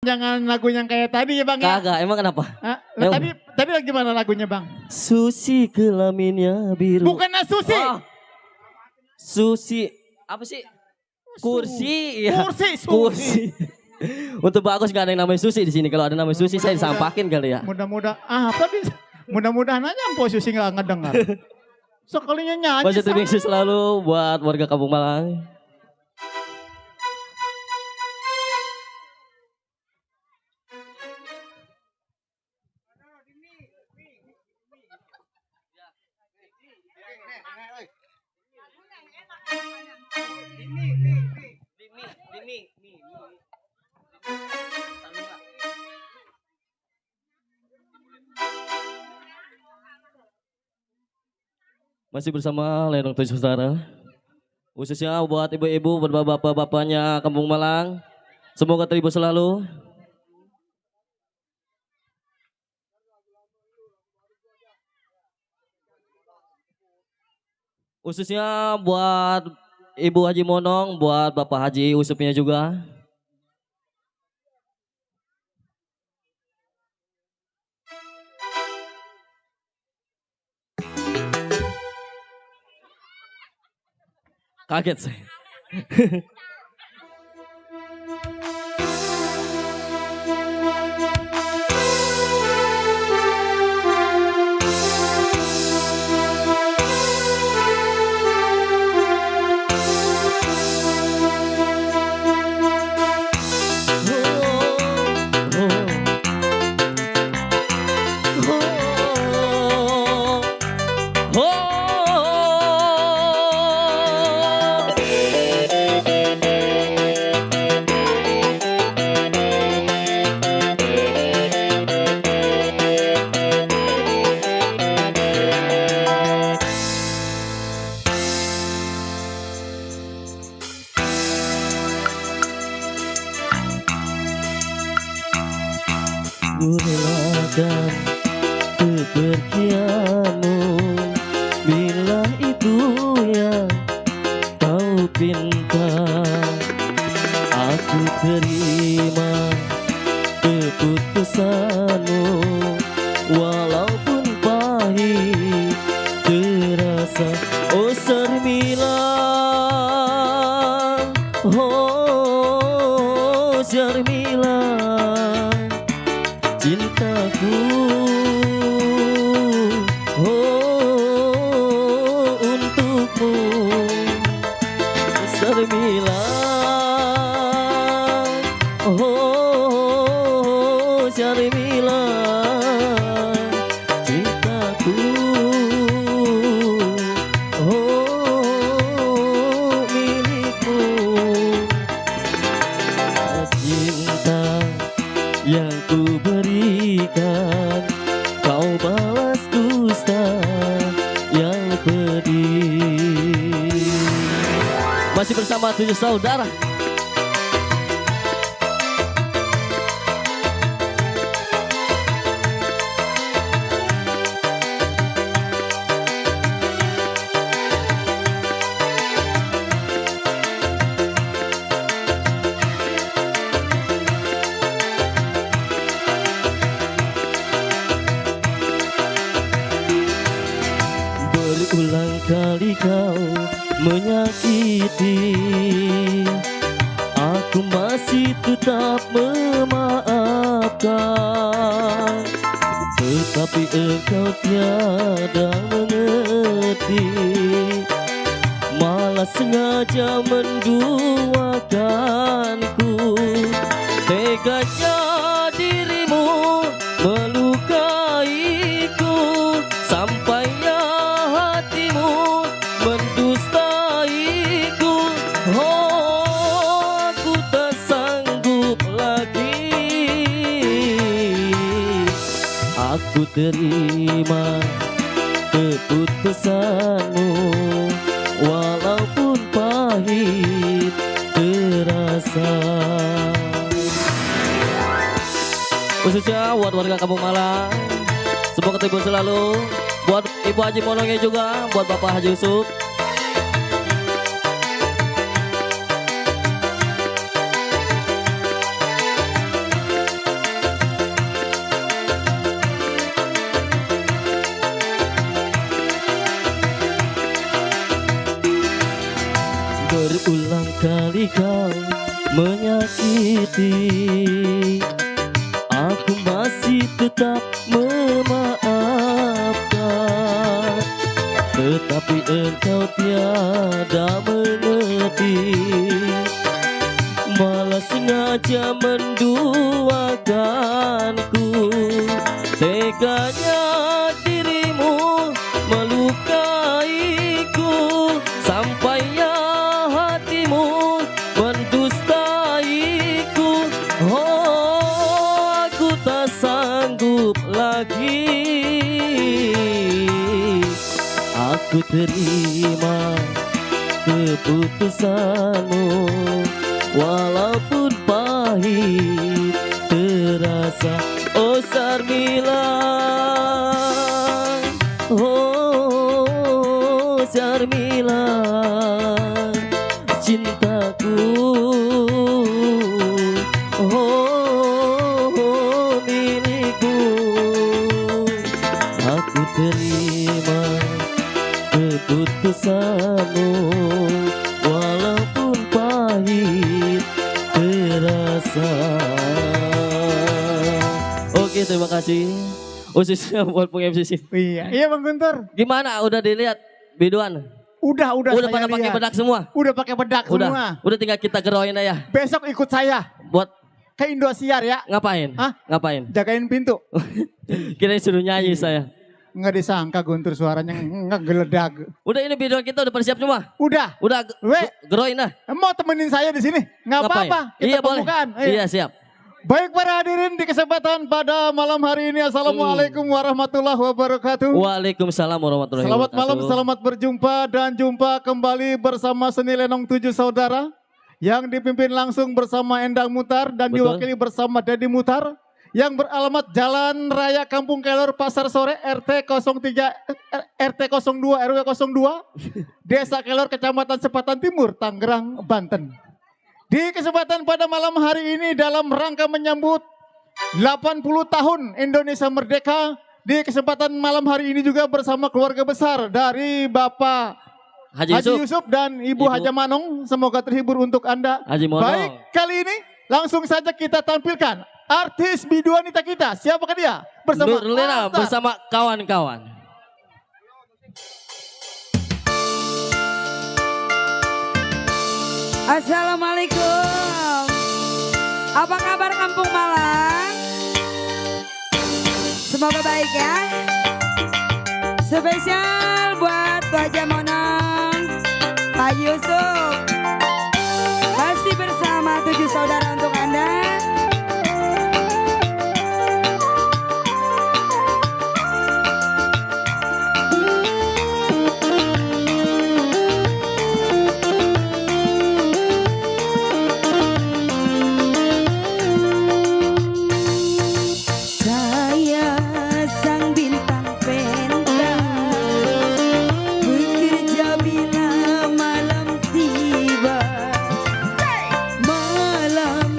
Jangan lagu yang kayak tadi ya Bang ya. Kagak, emang kenapa? Tadi gimana lagunya Bang? Susi kelaminnya biru. Bukan Susi. Oh, Susi, apa sih? Kursi, ya. Kursi. Untuk bagus gak ada yang namanya Susi di sini. Kalau ada namanya Susi saya disampakin kali ya. Mudah-mudahan aja Mpo Susi nggak ngedengar. Sekalinya nyanyi. Masih terima selalu buat warga Kampung Malang. Masih bersama Lenong Tujuh Saudara. Khususnya buat ibu-ibu, buat bapak-bapaknya Kampung Malang. Semoga terhibur selalu. Khususnya buat Ibu Haji Monong, buat Bapak Haji Usupnya juga. Kaget saya. Relakan kepergianmu bila itu yang kau pinta. Aku terima keputusanmu walaupun pahit terasa. Oh Syarmila, oh Syarmila, cintaku, oh untukmu, Syarmila, oh Syarmila, cintaku, oh milikmu, cinta yang ku berikan kau balas dusta yang pedih. Masih bersama Tujuh Saudara. Berulang kali kau menyakiti, aku masih tetap memaafkan. Tetapi engkau tiada mengerti, malah sengaja menduakanku. Teganya dirimu melukaiku, sampainya hatimu mendustaiku. Oh, aku tak sanggup lagi. Aku terima keputusanmu walaupun pahit terasa. Khususnya buat warga Kampung Malang, semoga terhibur selalu. Buat Ibu Haji Monongnya juga, buat Bapak Haji Usup. menyakiti, aku masih tetap memaafkan. Tetapi engkau tiada mengerti, malah sengaja menduakanku. Teganya dirimu melukaiku, sampainya hatimu mendustaiku. Oh, aku tak sanggup lagi. Aku terima keputusanmu, walaupun pahit terasa. Oh Sarmila, oh Sarmila, cintaku, oh milikku. Aku terima keputusanmu, walaupun pahit terasa. Oke, terima kasih. Khususnya buat peng-MC. Iya Bang Guntur. Gimana? Udah dilihat biduan? Udah Udah saya pada pakai lihat. bedak semua? Udah pakai bedak semua. Udah tinggal kita geroin aja. Besok ikut saya Buat ke Indosiar ya. ngapain? Hah? Ngapain? Jagain pintu. Kirain suruh nyanyi saya. Nggak disangka Guntur suaranya ngegeledag. Udah ini biduan kita udah pada siap semua? Udah. Udah geroin dah. Mau temenin saya di sini? Nggak Ngapain? apa-apa. Kita Iya boleh. pembukaan. Iya siap. Baik para hadirin di kesempatan pada malam hari ini. Assalamualaikum warahmatullahi wabarakatuh. Waalaikumsalam warahmatullahi Selamat wabarakatuh. malam, selamat berjumpa dan jumpa kembali bersama Seni Lenong 7 Saudara yang dipimpin langsung bersama Endang Mutar dan Betul. diwakili bersama Dedi Mutar yang beralamat Jalan Raya Kampung Kelor Pasar Sore RT 02 RW 02 Desa Kelor Kecamatan Sepatan Timur Tangerang Banten. Di kesempatan pada malam hari ini dalam rangka menyambut 80 tahun Indonesia Merdeka, di kesempatan malam hari ini juga bersama keluarga besar dari Bapak Haji Yusuf dan Ibu Haja Manong. Semoga terhibur untuk Anda. Haji Monong. Baik, kali ini langsung saja kita tampilkan artis biduanita kita. Siapakah dia? Bersama Nurlina All Star. bersama kawan-kawan. Assalamualaikum. Apa kabar Kampung Malang? Semoga baik ya. Spesial buat Bu Haja Monong, Pak Yusuf. Pasti bersama 7 saudara untuk Anda. Saya sang bintang pentas, bekerja bila malam tiba. Malam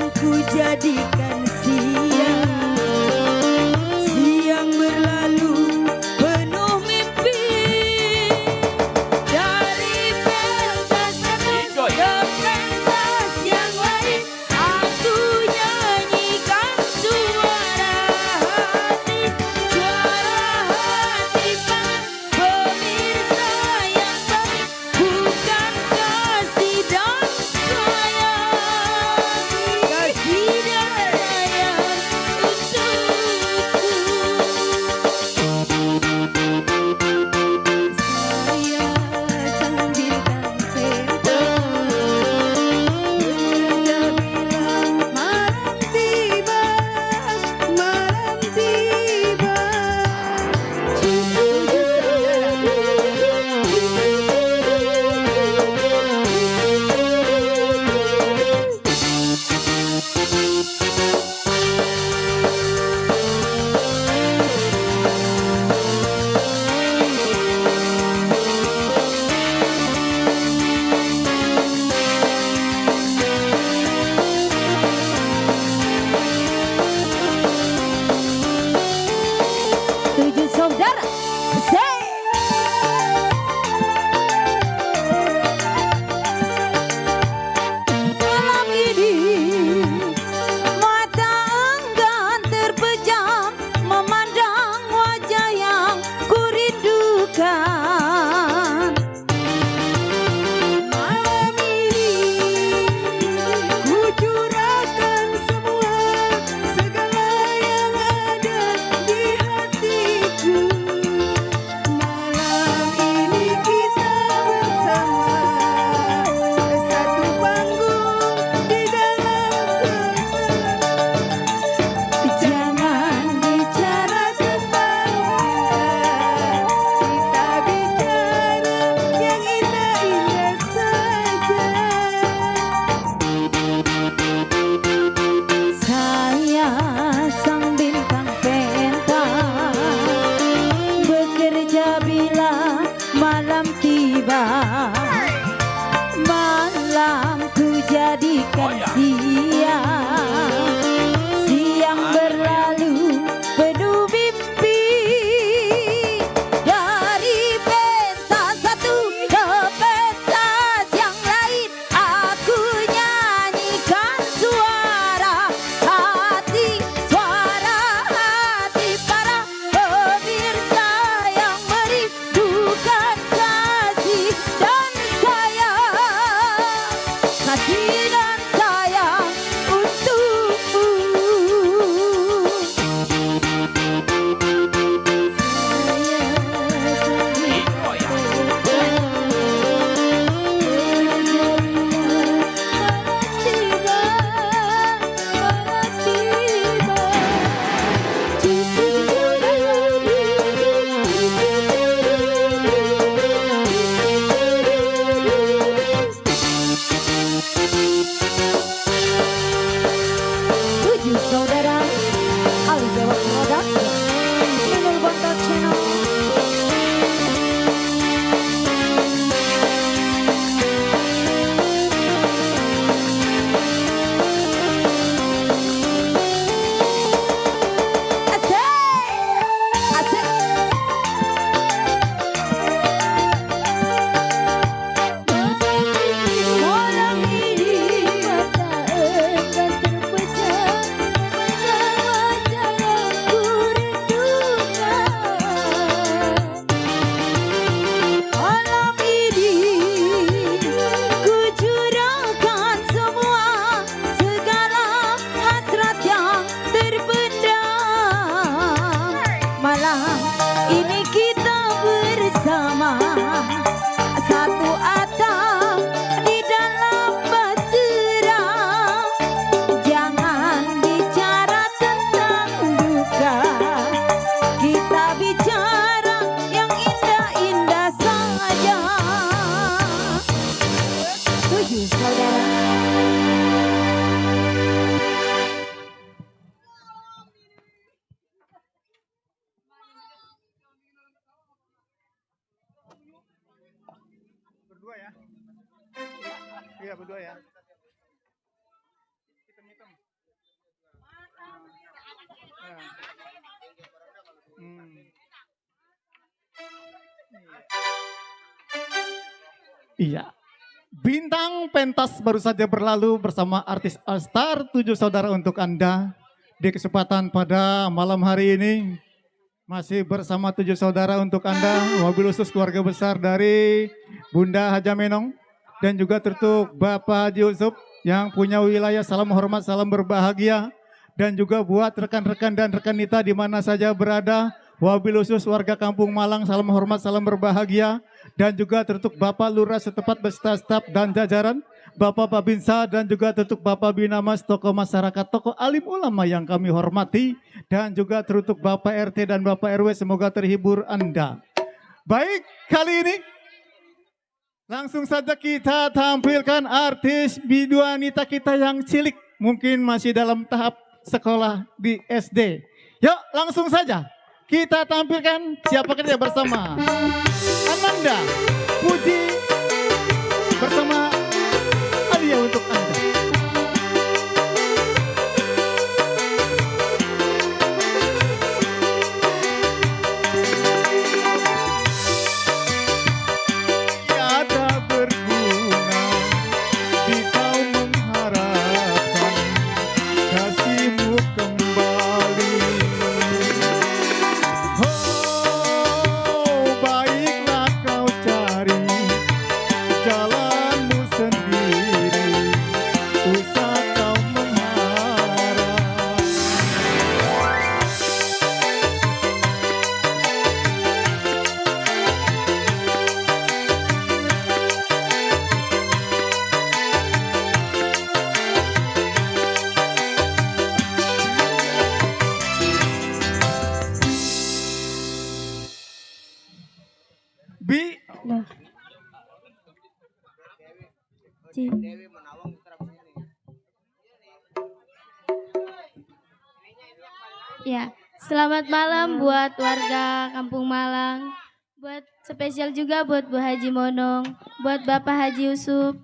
saudara Ali Dewa Production Channel Bontot Channel. Berdua ya. Iya berdua ya. Hitam-hitam. Iya. Bintang pentas baru saja berlalu bersama artis Alstar 7 saudara untuk Anda. Di kesempatan pada malam hari ini masih bersama 7 saudara untuk Anda, wabil khusus keluarga besar dari Bunda Haja Menong dan juga tertuk Bapak Haji Yusuf yang punya wilayah salam hormat, salam berbahagia, dan juga buat rekan-rekan dan rekanita di mana saja berada, wabil khusus warga Kampung Malang, salam hormat, salam berbahagia, dan juga tertuk Bapak Lurah setempat beserta staf dan jajaran, Bapak Babinsa dan juga tertuk Bapak Binamas, tokoh masyarakat, tokoh alim ulama yang kami hormati, dan juga tertuk Bapak RT dan Bapak RW, semoga terhibur Anda. Baik, kali ini langsung saja kita tampilkan artis bidu wanita kita yang cilik, mungkin masih dalam tahap sekolah di SD. Yuk langsung saja kita tampilkan siapa kita bersama Ananda Puji bersama Alia untuk Anda. Tiada berguna di kau mengharapkan kasihmu kembali. Oh, baiklah kau cari jalanmu sendiri, usah kau mengharap. Bi, Loh. Ya, selamat malam buat warga Kampung Malang. Buat spesial juga buat Bu Haji Monong, buat Bapak Haji Yusuf.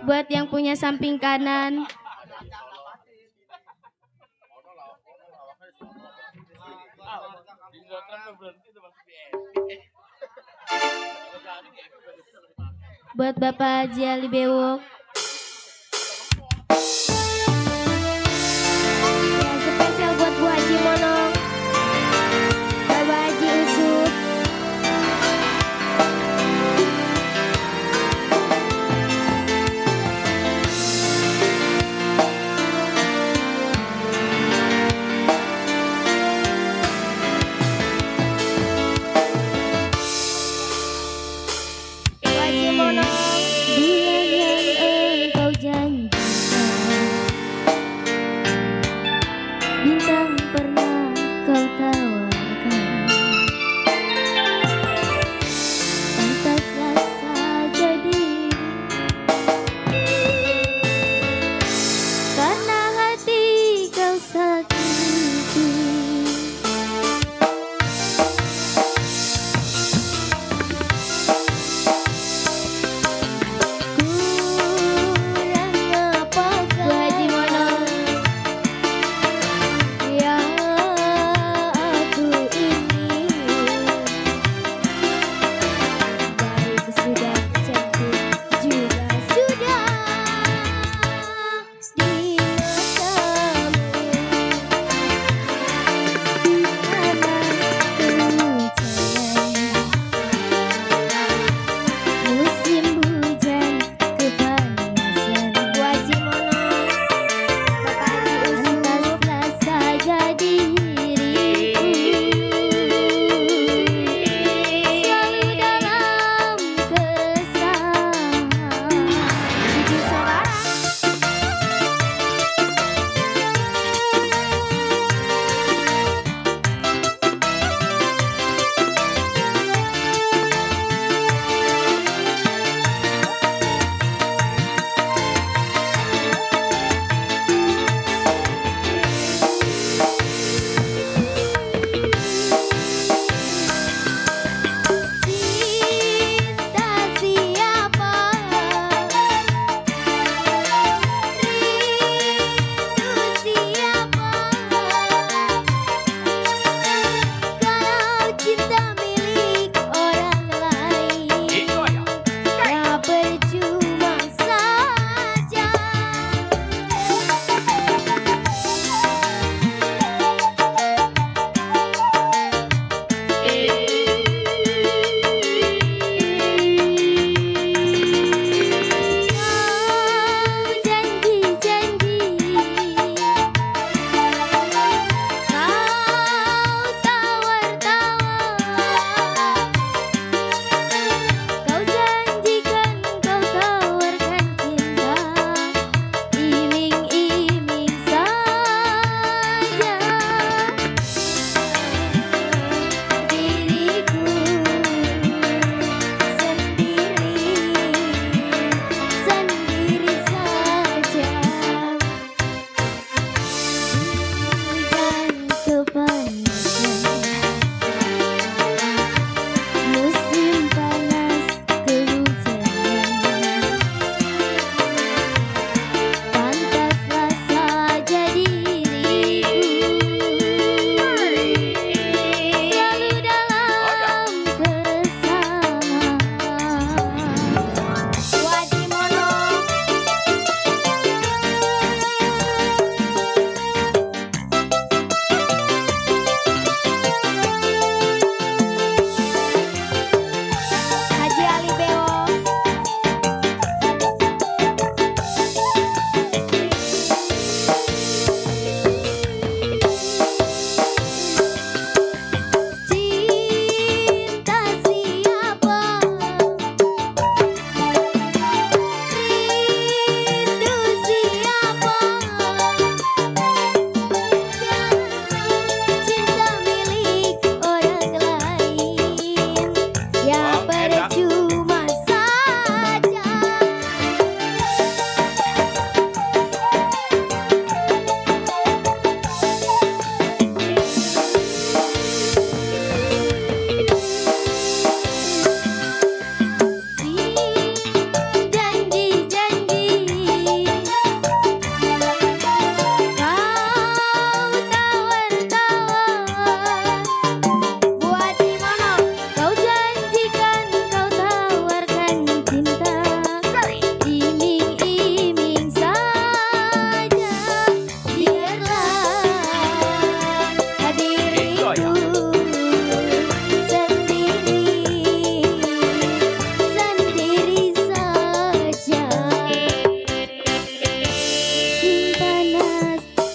Buat yang punya samping kanan. Buat Bapak Haji Ali Bewok. Ya, spesial buat Bu Haji Monong, Bapak Haji Yusuf. Bu Haji Monong. Bulan yang engkau janjikan, bintang pernah kau tawarkan, pantaslah saja diri, karena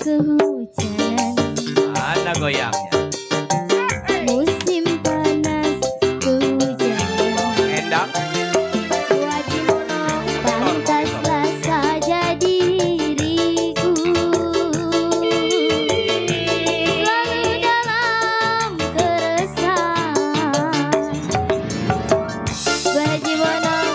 kehujanan, Ada goyangnya. musim panas kehujanan. Endang. Bu Haji Monong, pantaslah saja diriku selalu dalam keresahan. Bu Haji Monong,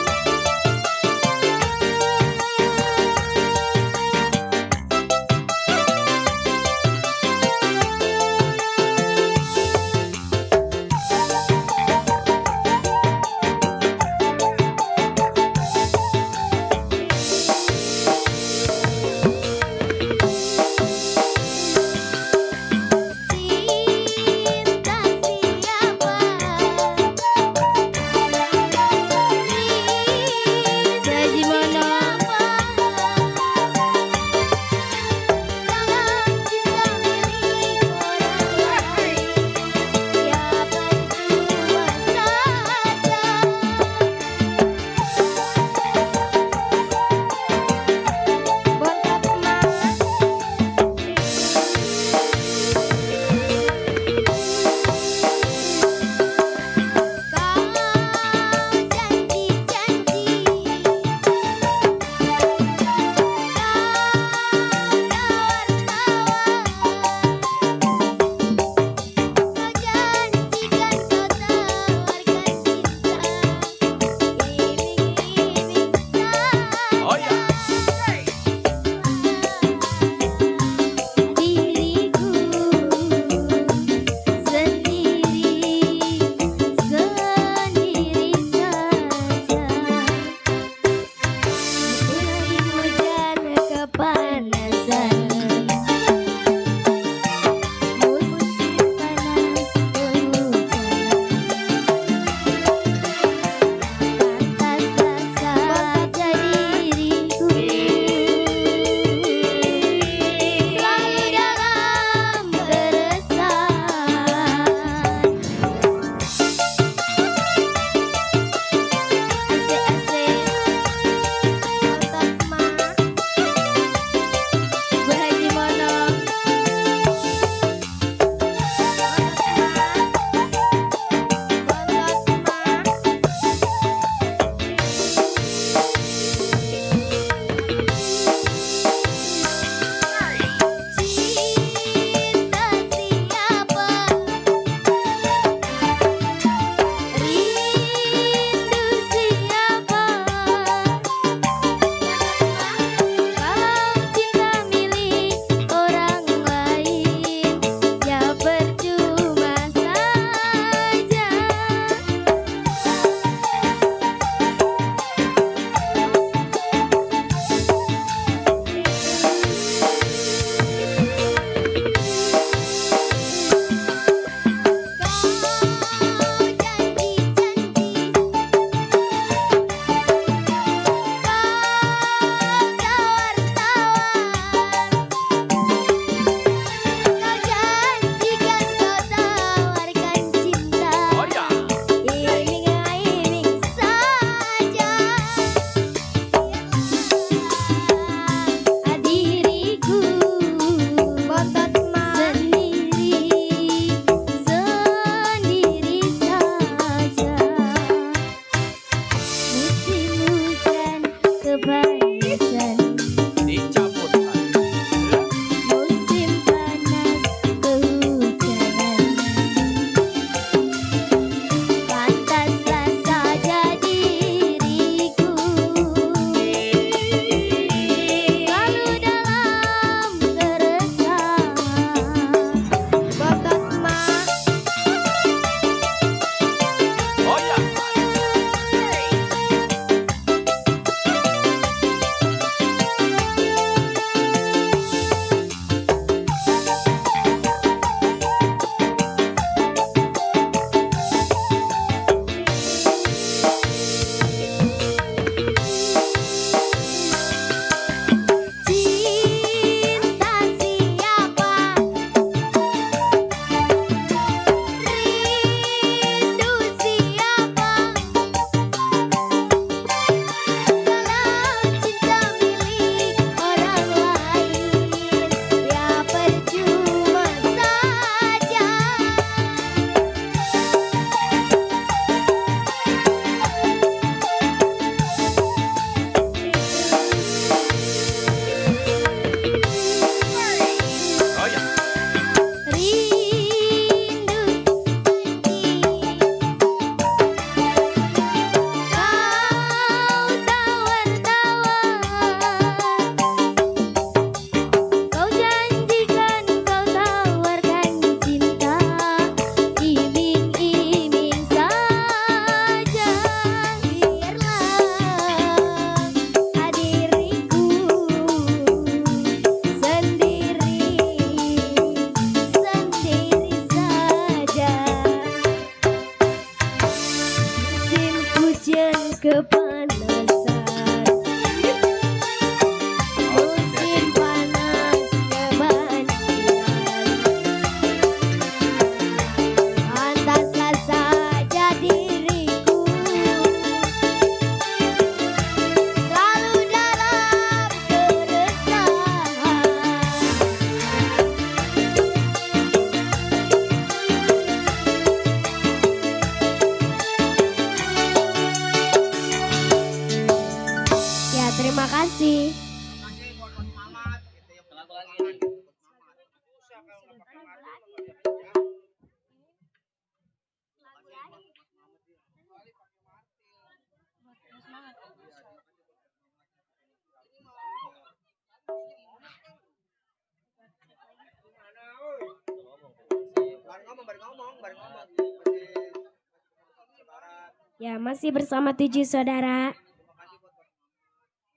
Ya, masih bersama 7 saudara.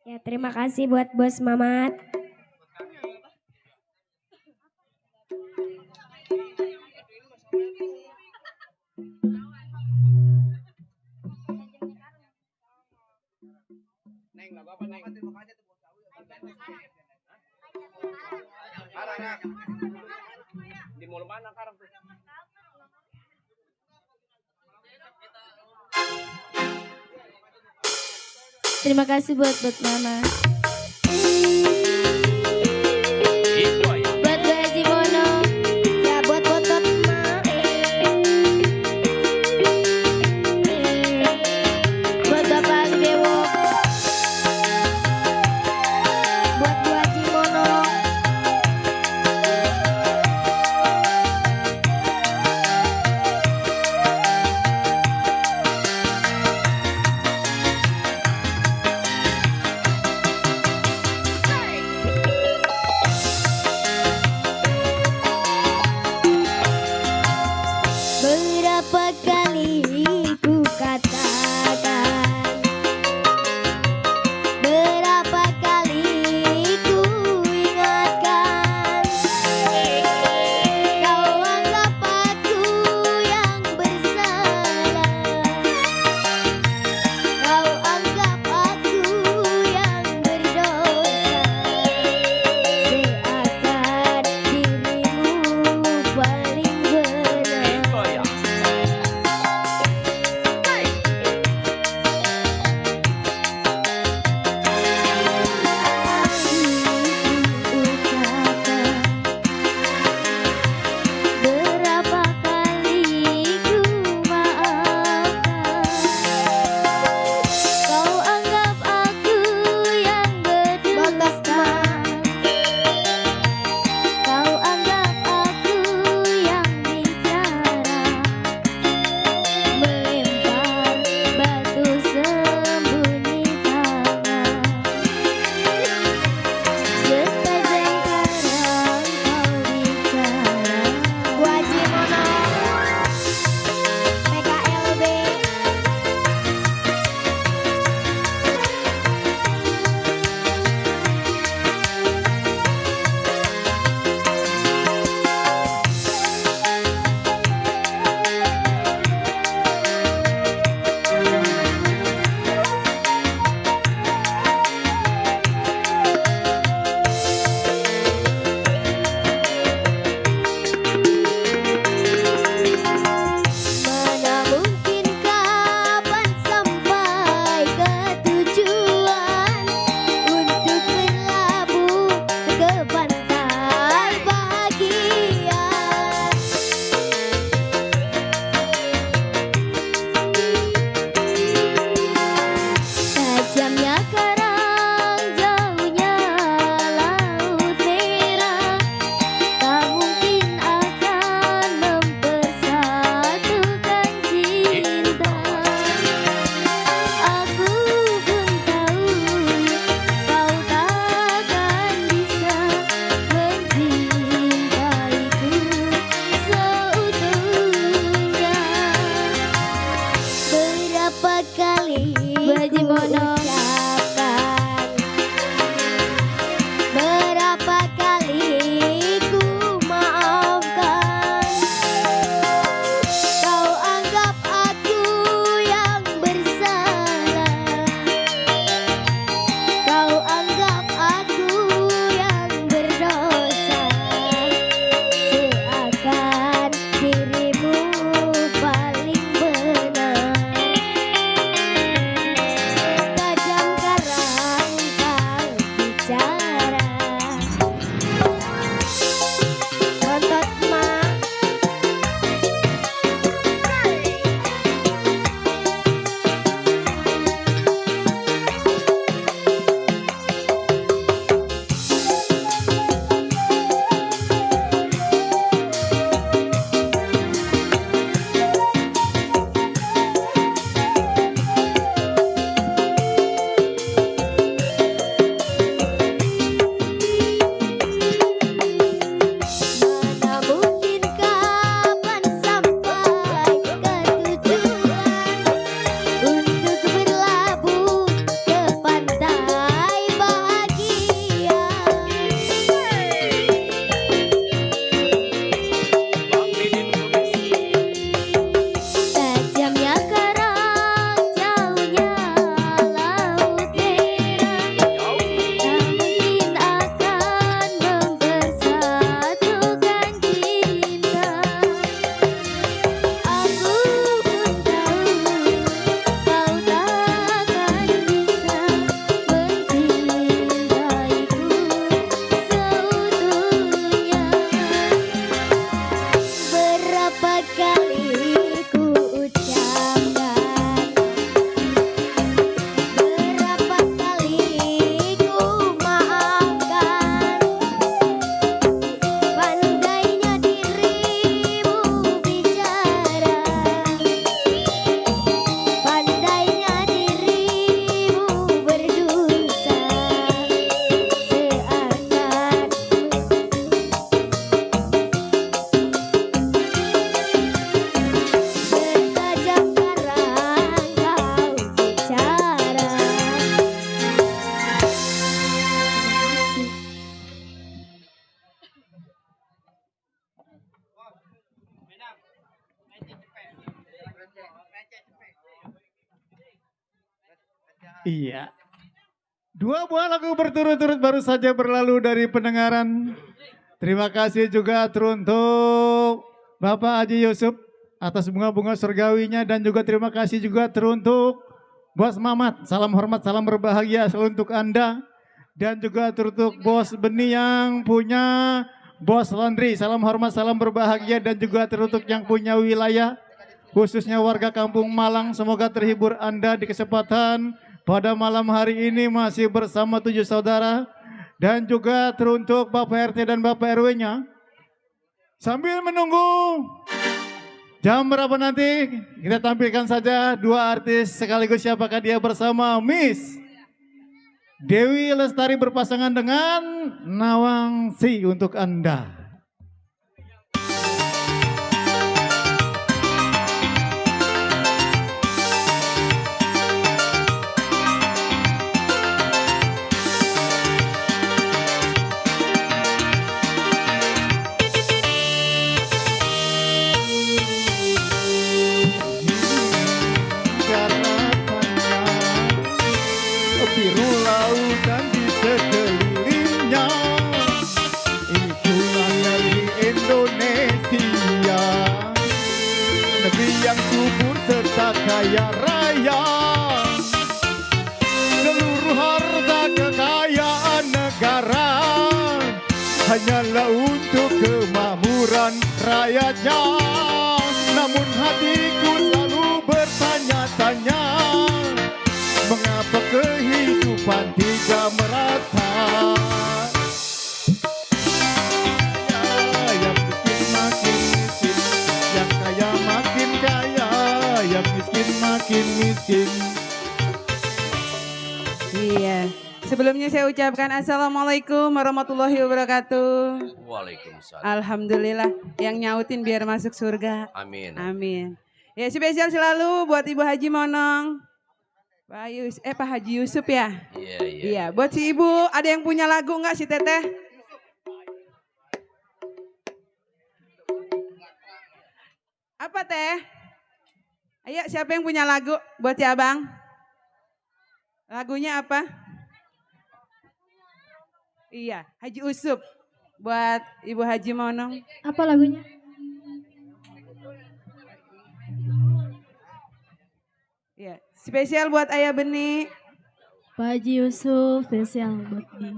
Ya, terima kasih buat Bos Mamat. Di mall mana sekarang tuh? Terima kasih buat mama. Itu ayam. Buat Bu Haji Monong. Ya, buat bontot emak. Buat Bapak Ali Dewo. Buat Bu Haji Monong. Iya. Dua buah lagu berturut-turut baru saja berlalu dari pendengaran. Terima kasih juga teruntuk Bapak Haji Yusuf atas bunga-bunga surgawinya dan juga terima kasih juga teruntuk Bos Mamat. Salam hormat, salam berbahagia selalu untuk Anda. Dan juga teruntuk Bos Beni yang punya Bos Laundry. Salam hormat, salam berbahagia dan juga teruntuk yang punya wilayah khususnya warga Kampung Malang. Semoga terhibur Anda di kesempatan pada malam hari ini masih bersama 7 saudara. Dan juga teruntuk Bapak RT dan Bapak RW-nya. Sambil menunggu jam berapa nanti, kita tampilkan saja dua artis sekaligus siapakah dia bersama Miss Dewi Lestari berpasangan dengan Nawangsi untuk Anda. Biru lautan di sekelilingnya, itulah negeri Indonesia, negeri yang subur serta kaya raya. Seluruh harta kekayaan negara hanyalah untuk kemakmuran rakyatnya. Namun hatiku selalu bertanya-tanya, mengapa kehidupan tidak merata? Yang miskin makin miskin, yang kaya makin kaya, yang miskin makin miskin. Iya. Sebelumnya saya ucapkan Assalamualaikum warahmatullahi wabarakatuh. Waalaikumsalam. Alhamdulillah yang nyautin biar masuk surga. Amin. Amin. Ya spesial selalu buat Ibu Haji Monong. Pak Haji Yusuf ya? Iya. Iya, buat si Ibu ada yang punya lagu enggak si Teteh? Apa Teh? Ayo siapa yang punya lagu buat si Abang? Lagunya apa? Iya, Haji Yusuf buat Ibu Haji Monong. Apa lagunya? Iya, spesial buat Ayah Beni. Pak Haji Yusuf spesial buat dia.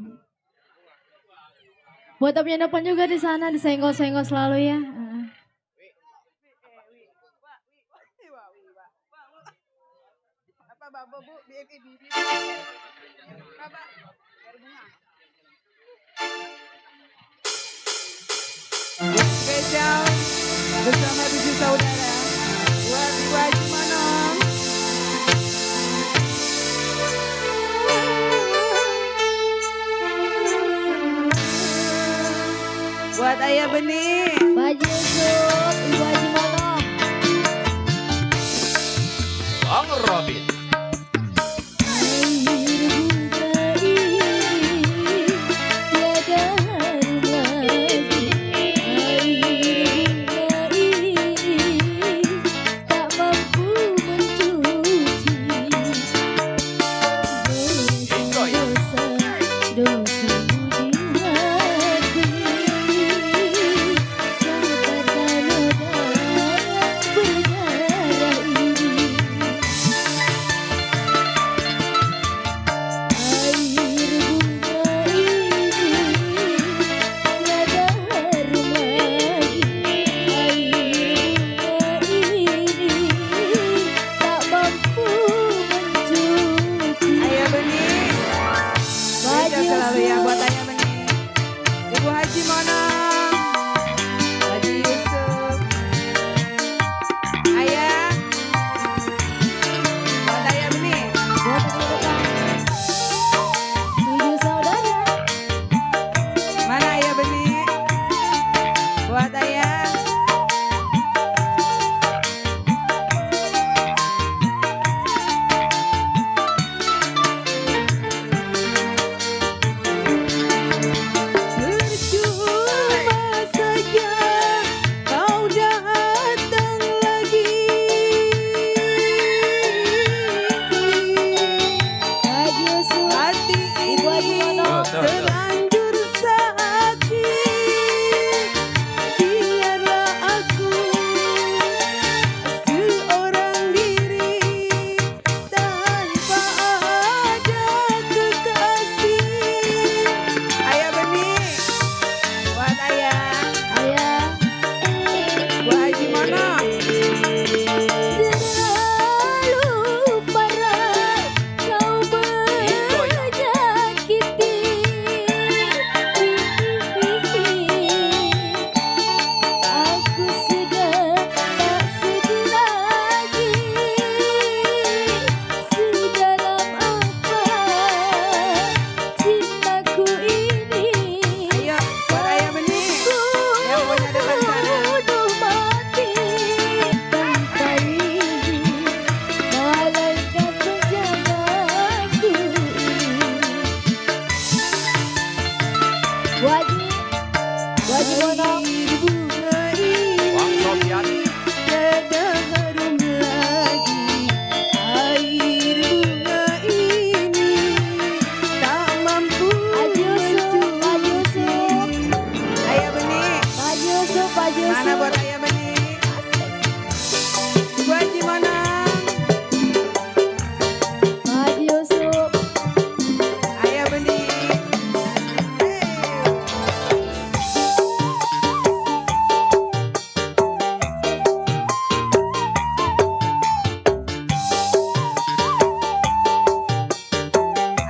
Buat Om depan juga di sana disenggol-senggol selalu ya. Apa Bapak Bu? Spesial bersama 7 saudara buat Ibu Haji Monong. Buat Ayah Beni. Pak Haji Yusuf, Ibu Haji Monong. Bang Robin. Monong. Bang Sofian. Tiada harum lagi air bunga ini tak mampu mencuci. Ayah Benih, mana buat Ayah Benih? Bu Haji Monong, Ayah Benih.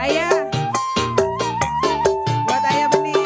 Ayah, buat Ayah Benih.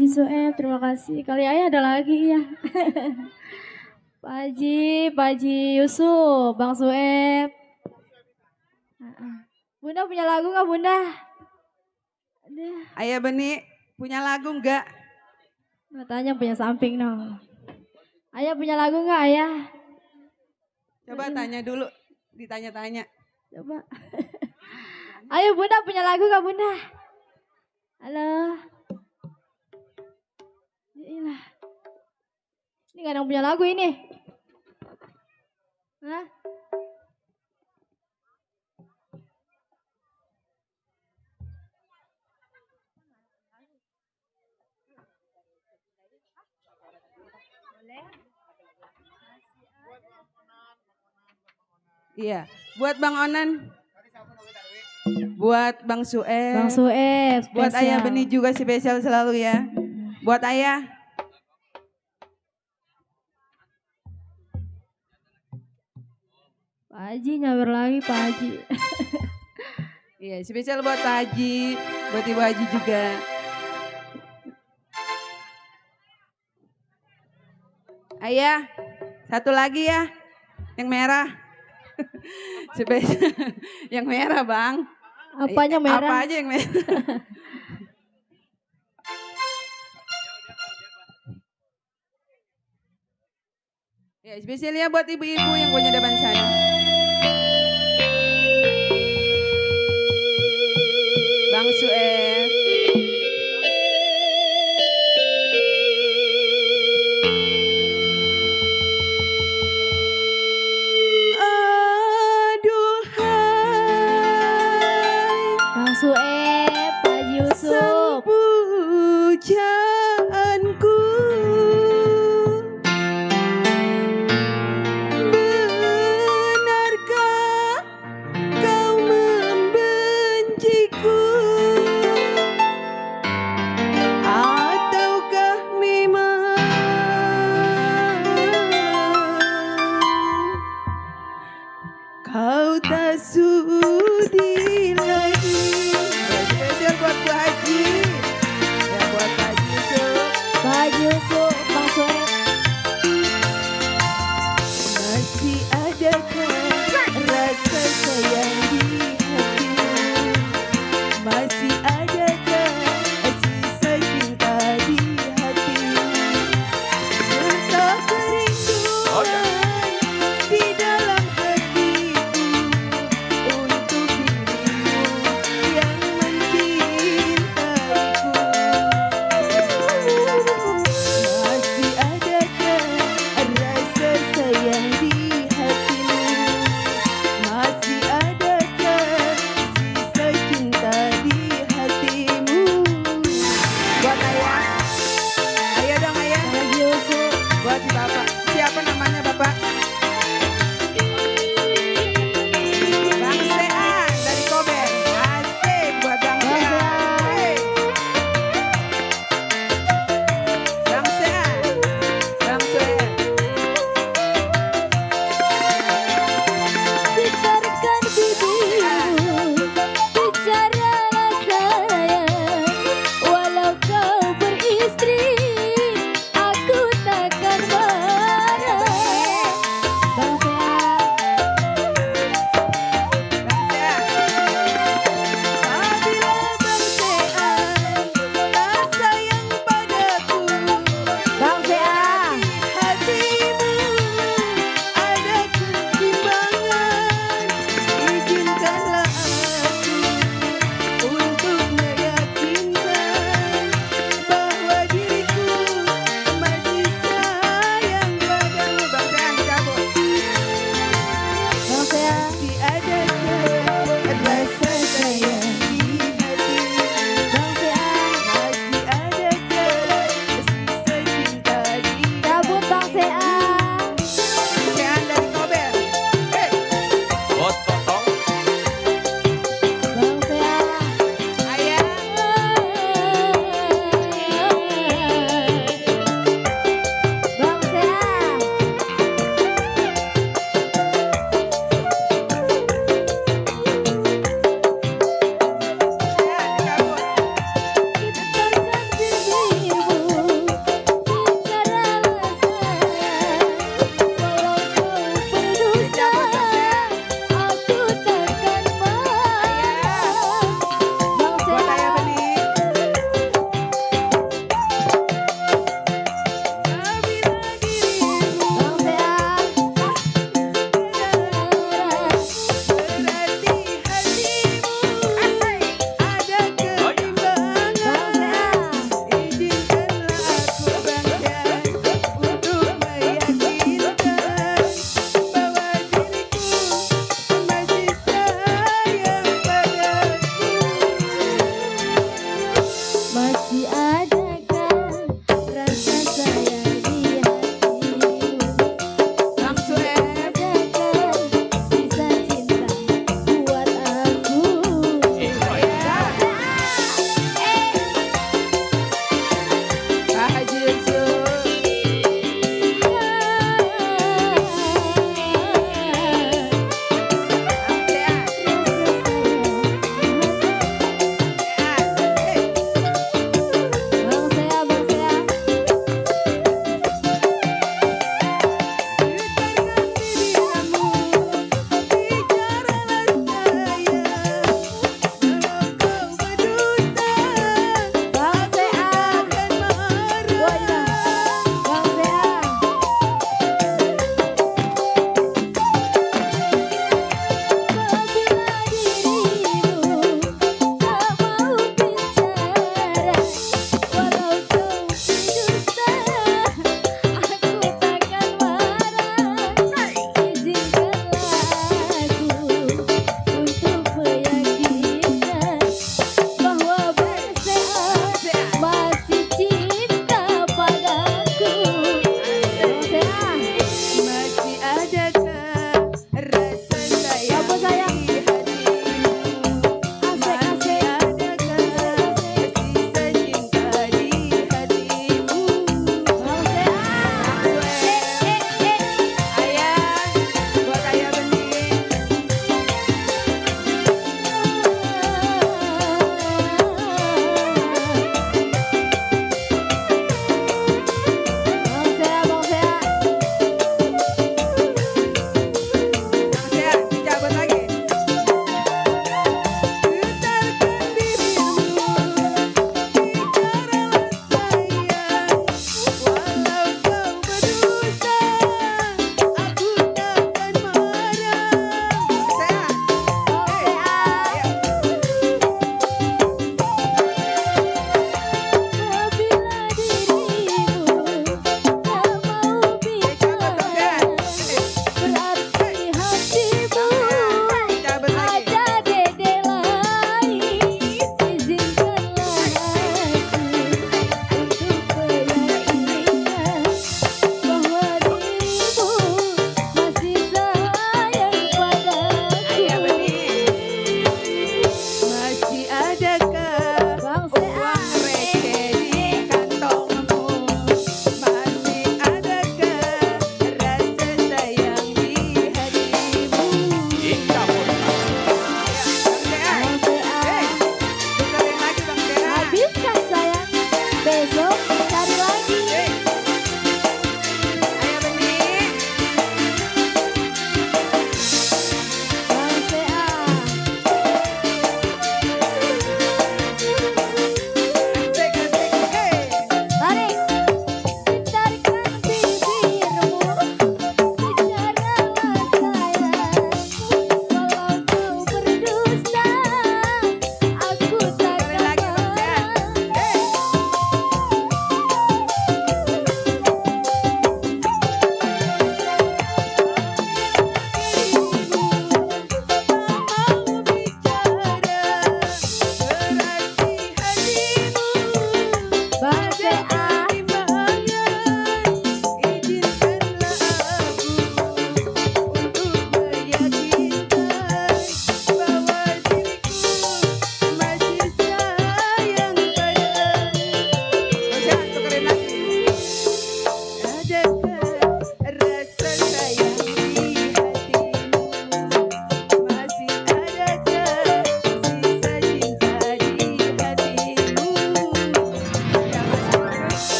Haji Soeb, terima kasih. Kali ayah ada lagi ya. Pak Haji Yusuf, Bang Soeb. Bunda punya lagu nggak Bunda? Aduh, Ayah Beni punya lagu nggak? matanya punya samping dong. Ayah punya lagu nggak ayah? Coba tanya dulu, ditanya-tanya. Coba. Ayo Bunda punya lagu nggak Bunda? Halo. Inilah. Ini nggak ada yang punya lagu ini. Hah? Iya, buat Bang Onan, buat Bang Sueb, Bang Sueb, buat spesial. Ayah Beni juga spesial selalu ya. Buat Ayah. Pak Haji nyawer lagi Pak Haji. Iya, spesial buat Pak Haji, buat Ibu Haji juga. Ayah, satu lagi ya, yang merah. Spesial, yang merah Bang. Apanya merah? Apa aja yang merah. Ya, spesialnya buat ibu-ibu yang punya depan sana. Bang Sueb. Aduhai, Bang Sueb, Pak Haji Yusuf. pujaanku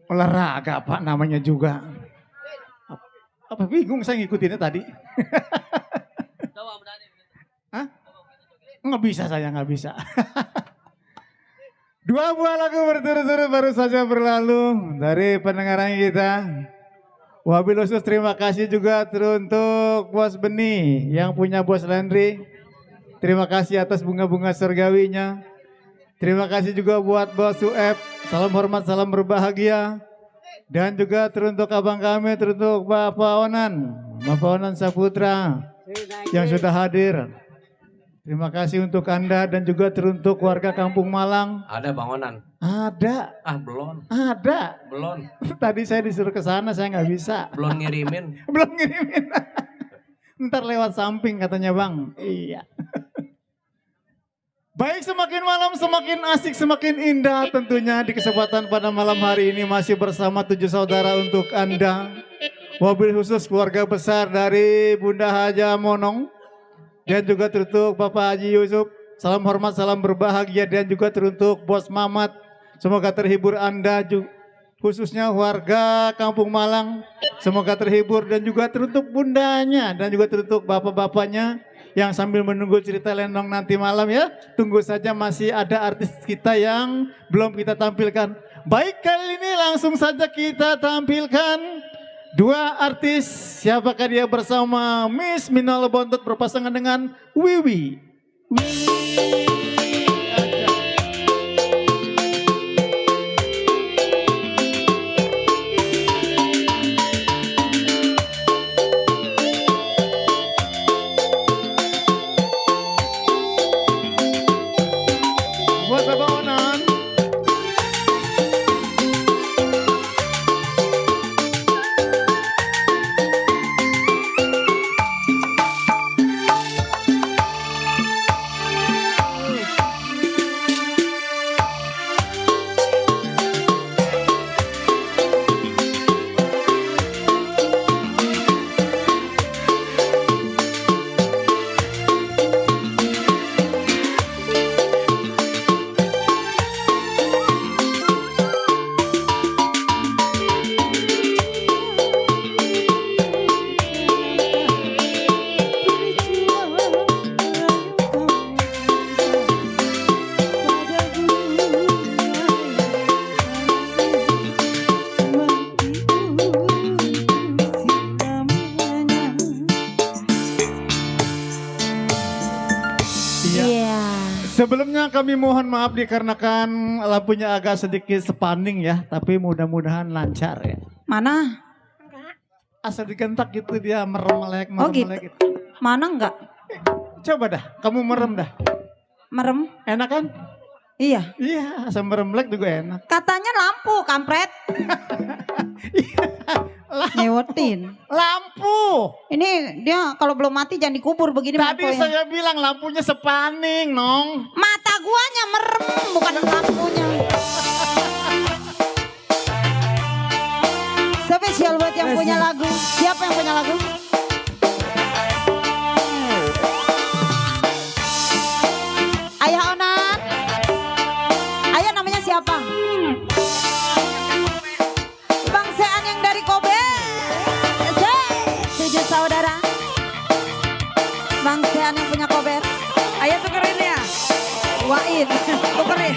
Olahraga Pak namanya juga. Apa bingung saya ngikutinnya tadi. Hah? Nggak bisa saya, nggak bisa. Dua buah lagu berturut-turut baru saja berlalu dari pendengaran kita. Wabil khusus terima kasih juga teruntuk Bos Beni yang punya Bos Landry. Terima kasih atas bunga-bunga surgawinya. Terima kasih juga buat Bos Sueb. Salam hormat, salam berbahagia. Dan juga teruntuk abang kami, teruntuk Bapak Onan Saputra yang sudah hadir. Terima kasih untuk Anda dan juga teruntuk warga Kampung Malang. Ada Bang Onan. Ada. Belum. Ada. Belum. Tadi saya disuruh ke sana, saya nggak bisa. Belum ngirimin. Belum ngirimin. Ntar lewat samping katanya Bang. Iya. Baik, semakin malam semakin asik, semakin indah tentunya di kesempatan pada malam hari ini masih bersama 7 saudara untuk Anda. Mobil khusus keluarga besar dari Bunda Haja Monong. Dan juga teruntuk Bapak Haji Yusuf. Salam hormat, salam berbahagia. Dan juga teruntuk Bos Mamat. Semoga terhibur Anda juga. Khususnya warga Kampung Malang. Semoga terhibur dan juga teruntuk bundanya. Dan juga teruntuk bapak-bapaknya. Yang sambil menunggu cerita lenong nanti malam ya. Tunggu saja masih ada artis kita yang belum kita tampilkan. Baik, kali ini langsung saja kita tampilkan dua artis. Siapakah dia bersama Miss Minal Bontot berpasangan dengan Wiwi. Buat Bapak Onan. Sebelumnya kami mohon maaf dikarenakan lampunya agak sedikit sepaning ya, tapi mudah-mudahan lancar ya. Mana? Asal digentak gitu dia merem-melek, Oh gitu. merem-melek gitu. Mana enggak? Coba dah, kamu merem dah. Merem? Enak kan? Iya. Iya, asal merem-melek juga enak. Katanya lampu, kampret. Nyewotin. Lampu. Ini dia kalau belum mati jangan dikubur begini Tadi lampunya. saya bilang lampunya sepaning, Nong. Mata guanya merem, bukan lampunya. Spesial buat yang punya lagu. Siapa yang punya lagu? Ayah Onan. Ayah namanya siapa? Bang Sean yang dari Kobe. 7 saudara. Bang Sean yang punya Kober. Ayah tukerin ya. Wain, tukerin.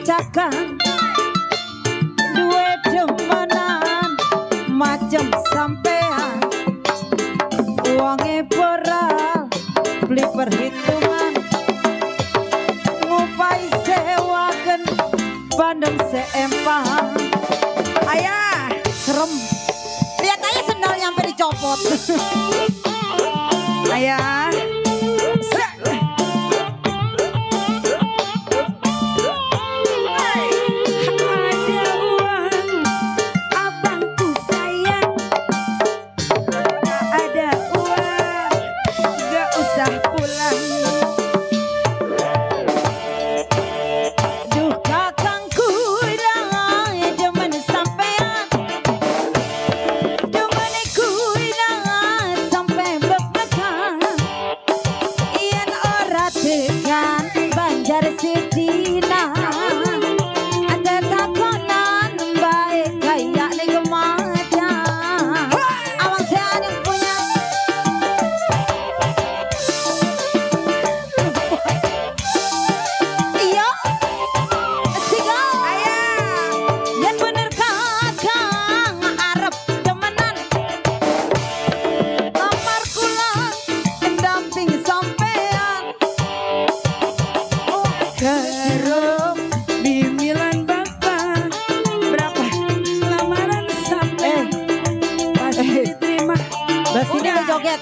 kecekan duwe demenan macem sampean uangnya beral beli perhitungan ngupai sewagen bandeng seempang ayah serem lihat aja sendalnya sampai dicopot ayah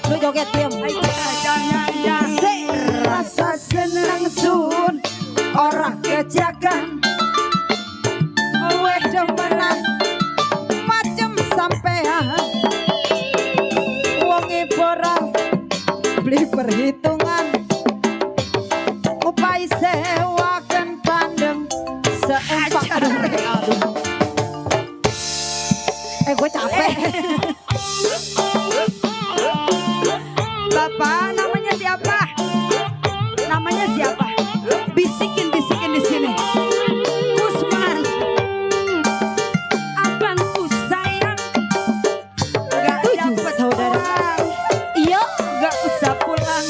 lu joget diam. Rasa senang sun orang kejakan weh demenan macem sampean wonge borang beli perhitungan upai sewakan pandeng seempak aduh gue capek. Bapak namanya siapa? Namanya siapa? Bisikin di sini. Usman. Abangku sayang. Gak dapet saudara. Iya, gak usah pulang.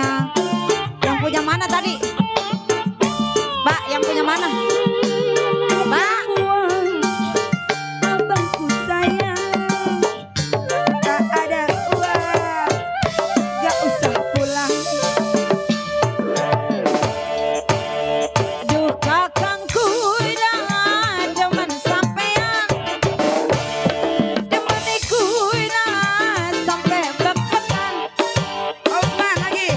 semuanya. Yang punya mana tadi? Mbak, yang punya mana? Mbak. Abangku sayang, tak ada uang, gak usah pulang. Duh kakangku dah demen sampean, demeniku dah sampai bepetan. Osman lagi.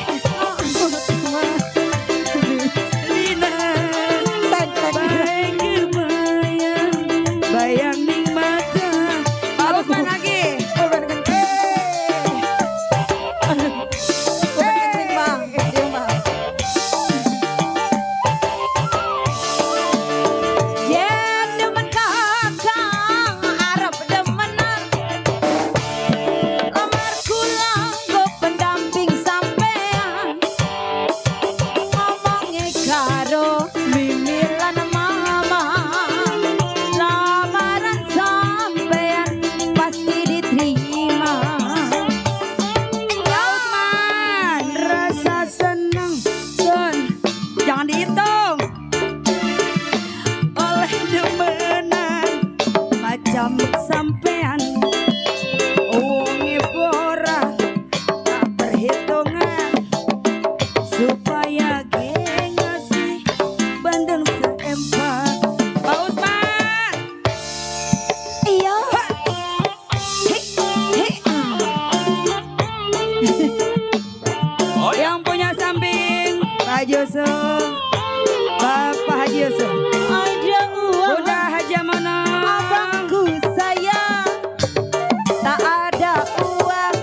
Lina, baik kebayang, bayang ning mata. Osman lagi. Osman kencing. Osman kencing bang. Diam bang. Ya demen kakang Arab demenan, lamar kulang go pendamping sampean, ngomongnya karo mimilan mama, lamaran sampean pasti diterima. Ya Usman, Rasa senang, son, jangan dihitung. oleh demenan macam sampean. Wonge bora tak perhitungan, supaya geng ngasih bandeng seempat. Pak Usman. Iya. Yang punya samping Pak Yusuf, Bapak Haji Yusuf, Ada uang Bunda Haji Mana, abangku sayang, tak ada uang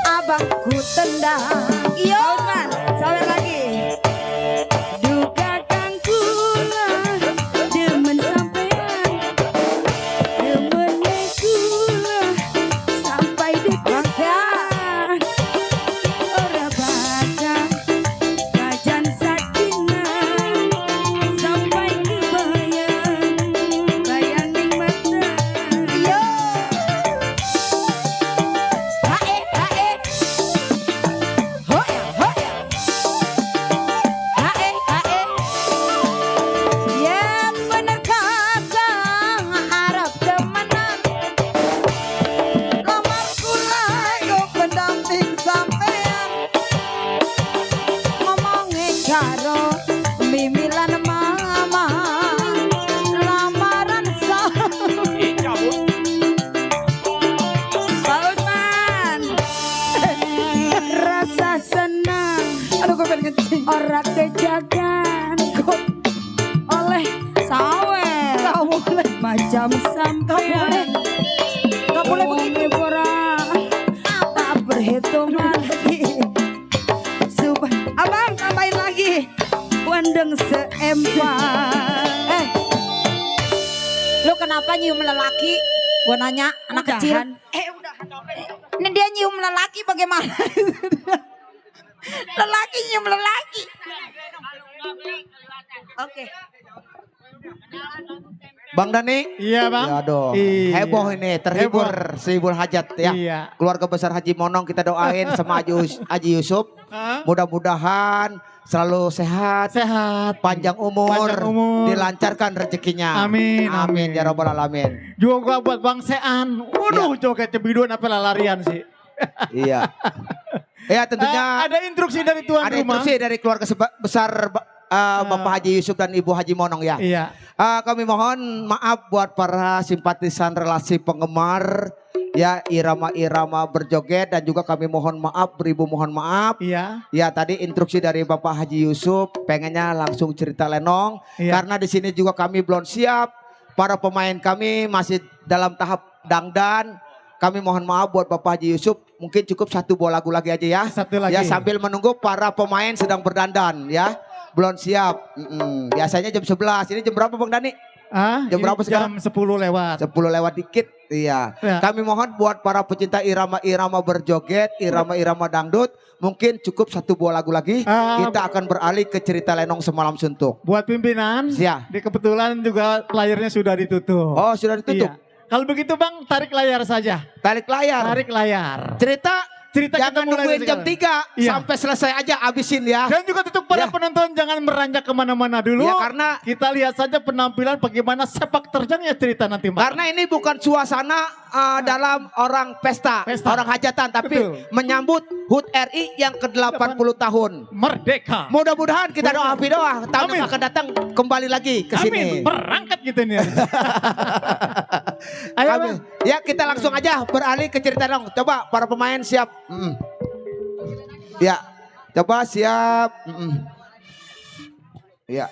abangku tendang. Iya Usman, sampai lagi. duka kangkula demen sampean, demen kula sampai deketan. Ora bakal kajan sakinah sampai kebayang, bayang ning mata. Iya. Hae hae. Hoya hoya. Hae hae. Ya bener kakang Arab demenan, lamar kula go pendamping sampean, ngomongnya karo mimilan mama, lamaran Dicabut. Pak Usman. Rasa senang, Aduh gue pengen kencing. ora kejagan oleh Sawer. kau boleh macam sampean. Gak boleh begitu. Wonge bora tak perhitungan lagi, supaya Abang tambahin lagi. bandeng seempat. Lu kenapa nyium lelaki? Gue nanya anak kecil. Udahan. Udah. Ini dia nyium lelaki bagaimana? Lelaki nyium lelaki. Oke. Bang Dani. Iya bang. Ya dong. Iya. Heboh ini, terhibur sehibur hajat ya. Iya. Keluarga besar Haji Monong kita doain sama Haji Yusuf. Hah? Mudah-mudahan selalu sehat, Sehat. panjang umur, Panjang umur. dilancarkan rezekinya. Amin, Amin amin. ya rabbal alamin. Juga buat Bang Sean. Waduh joget cebiduan apa larian sih. Iya. Ya tentunya Ada instruksi dari tuan ada rumah. instruksi dari keluarga besar Bapak Haji Yusuf dan Ibu Haji Monong ya. Iya. Kami mohon maaf buat para simpatisan relasi penggemar ya irama-irama berjoget, dan juga kami mohon maaf, beribu mohon maaf. Iya. Ya tadi instruksi dari Bapak Haji Yusuf pengennya langsung cerita lenong, Iya. karena di sini juga kami belum siap. Para pemain kami masih dalam tahap dangdan. Kami mohon maaf buat Bapak Haji Yusuf, mungkin cukup satu buah lagu lagi aja ya. Satu lagi. Ya sambil menunggu para pemain sedang berdandan ya. Belum siap. Biasanya jam 11. Ini jam berapa Bang Dani? Jam Jam berapa sekarang? Jam 10 lewat. 10 lewat dikit. Iya. Ya. Kami mohon buat para pecinta irama-irama berjoget, irama-irama dangdut, mungkin cukup satu buah lagu lagi. Kita akan beralih ke cerita lenong semalam suntuk. Buat pimpinan, Siap. di kebetulan juga layarnya sudah ditutup. Oh, sudah ditutup. Iya. Kalau begitu Bang, tarik layar saja. Tarik layar. Tarik layar. Cerita cerita kita Jangan mulai nungguin dari jam sekarang. 3 Iya. sampai selesai aja abisin ya. Dan juga untuk para Ya. penonton jangan meranjak kemana-mana dulu. Ya, karena kita lihat saja penampilan bagaimana sepak terjangnya cerita nanti Mbak. karena ini bukan suasana dalam orang pesta, orang hajatan, tapi Betul. menyambut HUT RI yang ke-80 tahun. Merdeka. Mudah-mudahan kita doa tahun Amin. yang akan datang kembali lagi ke Amin. sini. Berangkat gitu nih. Ayo Amin. Bang. Ya kita langsung aja beralih ke cerita dong. Coba para pemain siap. Ya, coba siap. Ya.